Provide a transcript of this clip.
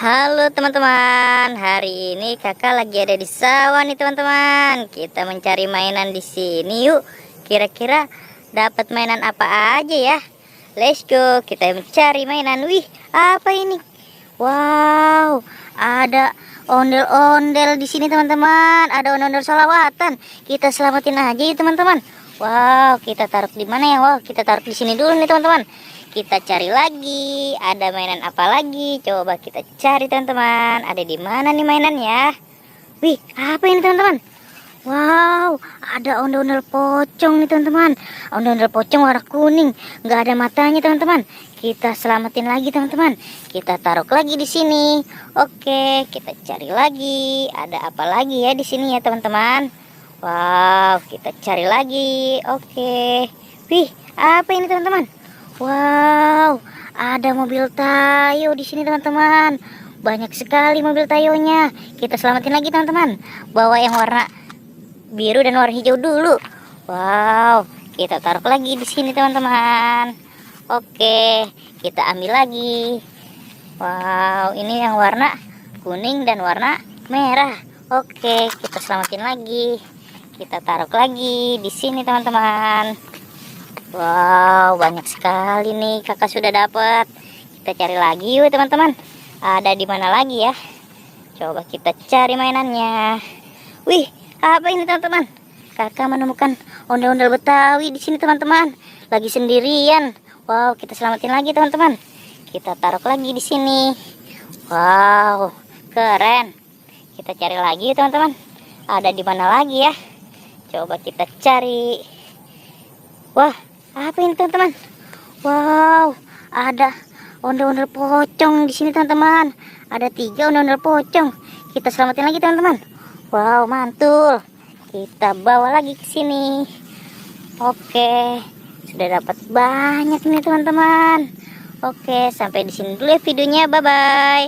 Halo teman-teman, hari ini kakak lagi ada di sawah nih teman-teman. Kita mencari mainan di sini yuk. Kira-kira dapat mainan apa aja ya? Let's go, kita mencari mainan. Wih, apa ini? Wow, ada ondel-ondel di sini teman-teman. Ada ondel-ondel solawatan. Kita selamatin aja ya teman-teman. Wow, kita taruh di mana ya? Wow, kita taruh di sini dulu nih teman-teman. Kita cari lagi, ada mainan apa lagi? Coba kita cari teman-teman. Ada di mana nih mainan ya? Wih, apa ini teman-teman? Wow, ada ondel-ondel pocong nih teman-teman. Ondel-ondel pocong warna kuning, nggak ada matanya teman-teman. Kita selamatin lagi teman-teman. Kita taruh lagi di sini. Oke, kita cari lagi. Ada apa lagi ya di sini ya teman-teman? Wow, kita cari lagi. Oke. Wih, apa ini teman-teman? Wow, ada mobil Tayo di sini teman-teman. Banyak sekali mobil Tayonya. Kita selamatin lagi teman-teman. Bawa yang warna biru dan warna hijau dulu. Wow, kita taruh lagi di sini teman-teman. Oke, kita ambil lagi. Wow, ini yang warna kuning dan warna merah. Oke, kita selamatin lagi. Kita taruh lagi di sini teman-teman. Wow, banyak sekali nih kakak sudah dapat. Kita cari lagi yuk teman-teman. Ada di mana lagi ya? Coba kita cari mainannya. Wih, apa ini teman-teman? Kakak menemukan ondel-ondel Betawi di sini teman-teman. Lagi sendirian. Wow, kita selamatin lagi teman-teman. Kita taruh lagi di sini. Wow, keren. Kita cari lagi teman-teman. Ada di mana lagi ya? Coba kita cari. Wah, apa ini teman-teman? Wow, ada ondel-ondel pocong di sini teman-teman. Ada 3 ondel-ondel pocong. Kita selamatin lagi teman-teman. Wow, mantul. Kita bawa lagi ke sini. Oke, sudah dapat banyak nih teman-teman. Oke, sampai di sini dulu ya videonya. Bye bye.